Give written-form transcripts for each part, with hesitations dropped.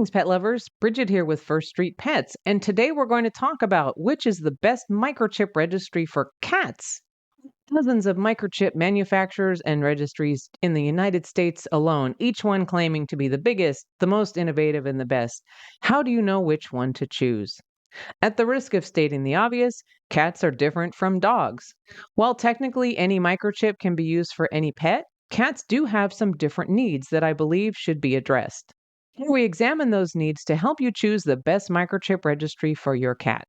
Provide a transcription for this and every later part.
Greetings, pet lovers. Bridget here with First Street Pets, and today we're going to talk about which is the best microchip registry for cats. Dozens of microchip manufacturers and registries in the United States alone, each one claiming to be the biggest, the most innovative, and the best. How do you know which one to choose? At the risk of stating the obvious, cats are different from dogs. While technically any microchip can be used for any pet, cats do have some different needs that I believe should be addressed. Here we examine those needs to help you choose the best microchip registry for your cat.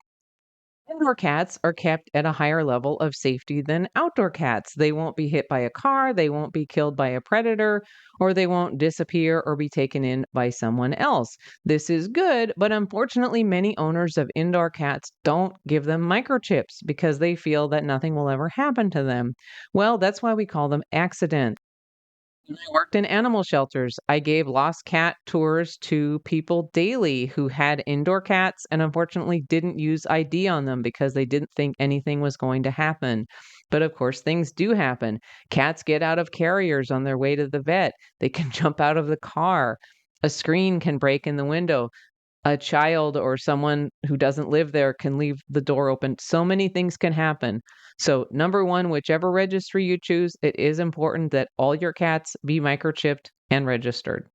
Indoor cats are kept at a higher level of safety than outdoor cats. They won't be hit by a car, they won't be killed by a predator, or they won't disappear or be taken in by someone else. This is good, but unfortunately, many owners of indoor cats don't give them microchips because they feel that nothing will ever happen to them. Well, that's why we call them accidents. When I worked in animal shelters, I gave lost cat tours to people daily who had indoor cats and unfortunately didn't use ID on them because they didn't think anything was going to happen. But of course, things do happen. Cats get out of carriers on their way to the vet, they can jump out of the car. A screen can break in the window. A child or someone who doesn't live there can leave the door open. So many things can happen. So, number one, whichever registry you choose, it is important that all your cats be microchipped and registered.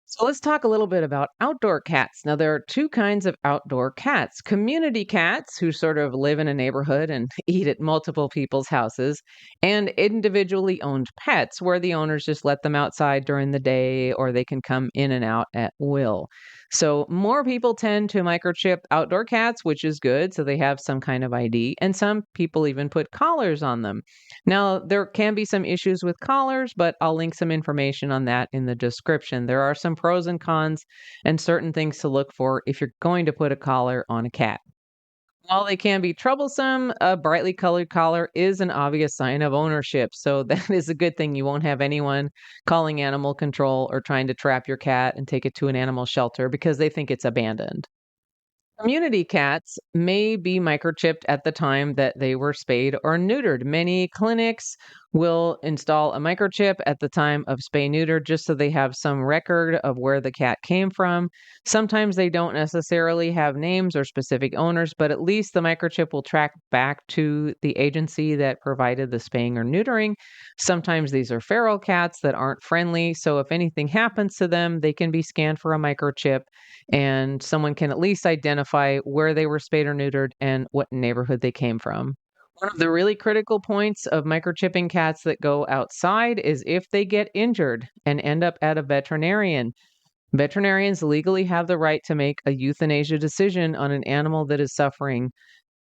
So let's talk a little bit about outdoor cats. Now, there are two kinds of outdoor cats: community cats, who sort of live in a neighborhood and eat at multiple people's houses, and individually owned pets, where the owners just let them outside during the day or they can come in and out at will. So, more people tend to microchip outdoor cats, which is good. So, they have some kind of ID, and some people even put collars on them. Now, there can be some issues with collars, but I'll link some information on that in the description. There are some pros and cons and certain things to look for if you're going to put a collar on a cat. While they can be troublesome, a brightly colored collar is an obvious sign of ownership. So that is a good thing. You won't have anyone calling animal control or trying to trap your cat and take it to an animal shelter because they think it's abandoned. Community cats may be microchipped at the time that they were spayed or neutered. Many clinics will install a microchip at the time of spay neuter just so they have some record of where the cat came from. Sometimes they don't necessarily have names or specific owners, but at least the microchip will track back to the agency that provided the spaying or neutering. Sometimes these are feral cats that aren't friendly, so if anything happens to them, they can be scanned for a microchip and someone can at least identify where they were spayed or neutered and what neighborhood they came from. One of the really critical points of microchipping cats that go outside is if they get injured and end up at a veterinarian. Veterinarians legally have the right to make a euthanasia decision on an animal that is suffering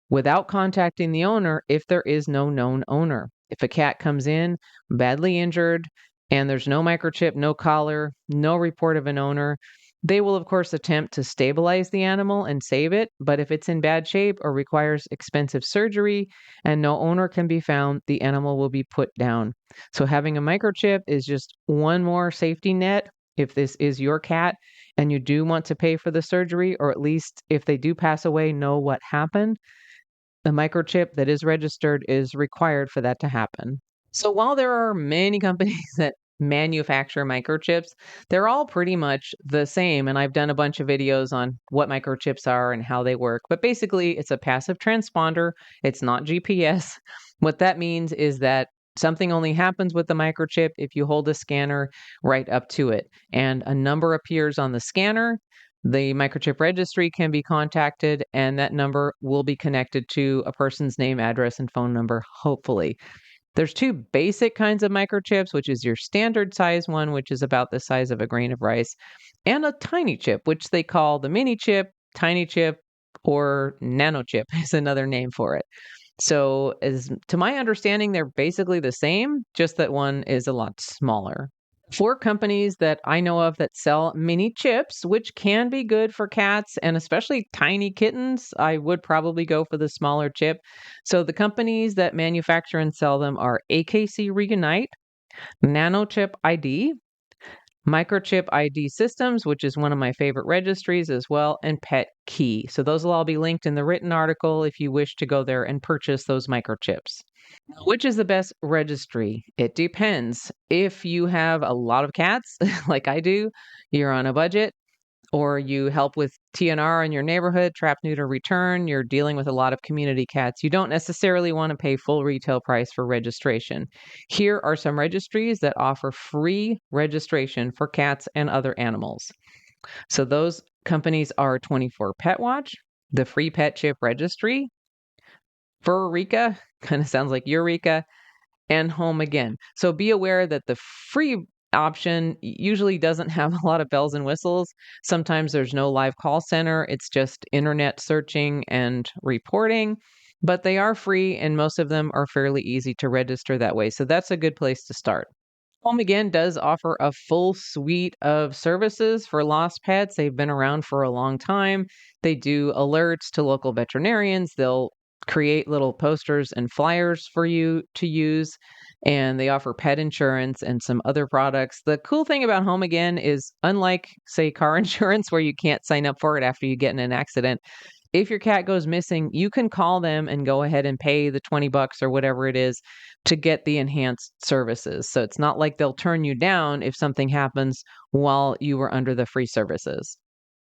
without contacting the owner if there is no known owner. If a cat comes in badly injured and there's no microchip, no collar, no report of an owner, they will, of course, attempt to stabilize the animal and save it. But if it's in bad shape or requires expensive surgery and no owner can be found, the animal will be put down. So, having a microchip is just one more safety net if this is your cat and you do want to pay for the surgery, or at least if they do pass away, know what happened. The microchip that is registered is required for that to happen. So while there are many companies that manufacture microchips, they're all pretty much the same. And I've done a bunch of videos on what microchips are and how they work. But basically, it's a passive transponder, it's not GPS. What that means is that something only happens with the microchip if you hold a scanner right up to it, and a number appears on the scanner. The microchip registry can be contacted, and that number will be connected to a person's name, address, and phone number, hopefully. There's two basic kinds of microchips, which is your standard size one, which is about the size of a grain of rice, and a tiny chip, which they call the mini chip, tiny chip, or nano chip is another name for it. So, as to my understanding, they're basically the same, just that one is a lot smaller. Four companies that I know of that sell mini chips, which can be good for cats and especially tiny kittens. I would probably go for the smaller chip. So the companies that manufacture and sell them are AKC Reunite, Nanochip ID, Microchip ID Systems, which is one of my favorite registries as well, and Pet Key. So those will all be linked in the written article if you wish to go there and purchase those microchips. Which is the best registry? It depends. If you have a lot of cats, like I do, you're on a budget, or you help with TNR in your neighborhood, trap, neuter, return, you're dealing with a lot of community cats. You don't necessarily want to pay full retail price for registration. Here are some registries that offer free registration for cats and other animals. So those companies are 24 Pet Watch, the Free Pet Chip Registry, Furrika, kind of sounds like Eureka, and Home Again. So be aware that the free option usually doesn't have a lot of bells and whistles. Sometimes there's no live call center, it's just internet searching and reporting, but they are free and most of them are fairly easy to register that way. So that's a good place to start. Home Again does offer a full suite of services for lost pets. They've been around for a long time. They do alerts to local veterinarians. They'll create little posters and flyers for you to use. And they offer pet insurance and some other products. The cool thing about Home Again is, unlike, say, car insurance, where you can't sign up for it after you get in an accident, if your cat goes missing, you can call them and go ahead and pay the 20 bucks or whatever it is to get the enhanced services. So it's not like they'll turn you down if something happens while you were under the free services.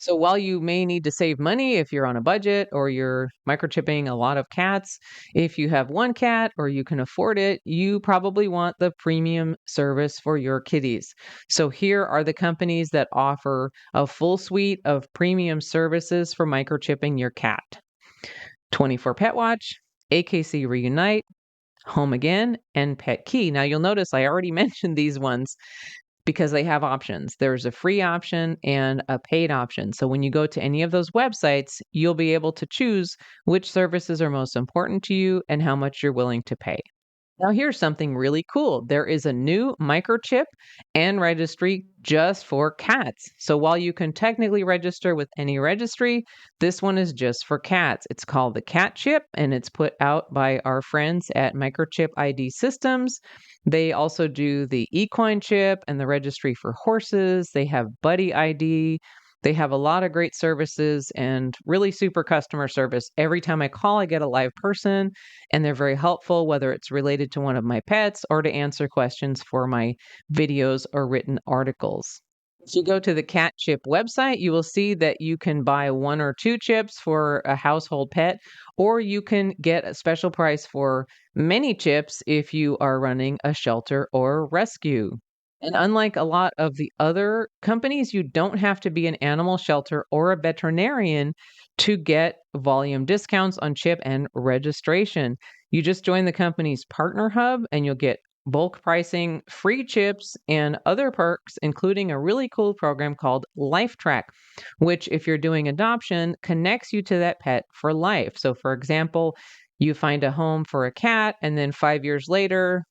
So while you may need to save money if you're on a budget or you're microchipping a lot of cats, if you have one cat or you can afford it, you probably want the premium service for your kitties. So here are the companies that offer a full suite of premium services for microchipping your cat. 24 Pet Watch, AKC Reunite, Home Again, and Pet Key. Now you'll notice I already mentioned these ones because they have options. There's a free option and a paid option. So when you go to any of those websites, you'll be able to choose which services are most important to you and how much you're willing to pay. Now, here's something really cool. There is a new microchip and registry just for cats. So while you can technically register with any registry, this one is just for cats. It's called the Cat Chip and it's put out by our friends at Microchip ID Systems. They also do the equine chip and the registry for horses. They have Buddy ID. They have a lot of great services and really super customer service. Every time I call, I get a live person and they're very helpful, whether it's related to one of my pets or to answer questions for my videos or written articles. If you go to the Cat Chip website, you will see that you can buy one or two chips for a household pet, or you can get a special price for many chips if you are running a shelter or rescue. And unlike a lot of the other companies, you don't have to be an animal shelter or a veterinarian to get volume discounts on chip and registration. You just join the company's partner hub and you'll get bulk pricing, free chips, and other perks, including a really cool program called LifeTrack, which, if you're doing adoption, connects you to that pet for life. So, for example, you find a home for a cat, and then 5 years later,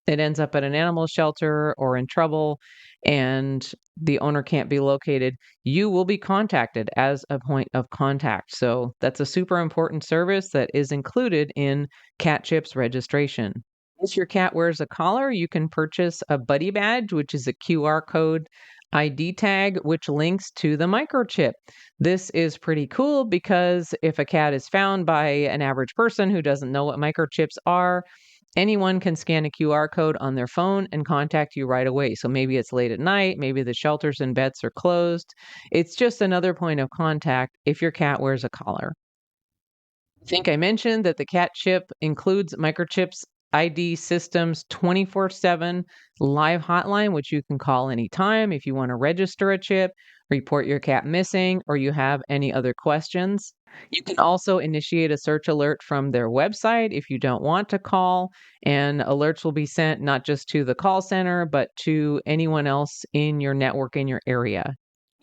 it ends up at an animal shelter or in trouble and the owner can't be located, you will be contacted as a point of contact. So that's a super important service that is included in Cat Chip's registration. If your cat wears a collar, you can purchase a Buddy Badge, which is a QR code ID tag, which links to the microchip. This is pretty cool because if a cat is found by an average person who doesn't know what microchips are, anyone can scan a QR code on their phone and contact you right away. So maybe it's late at night, maybe the shelters and vets are closed. It's just another point of contact if your cat wears a collar. I think I mentioned that the Cat Chip includes Microchip's ID Systems 24/7 live hotline, which you can call anytime if you want to register a chip, report your cat missing, or you have any other questions. You can also initiate a search alert from their website if you don't want to call, and alerts will be sent not just to the call center, but to anyone else in your network in your area.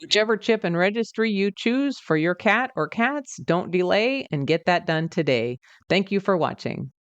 Whichever chip and registry you choose for your cat or cats, don't delay and get that done today. Thank you for watching.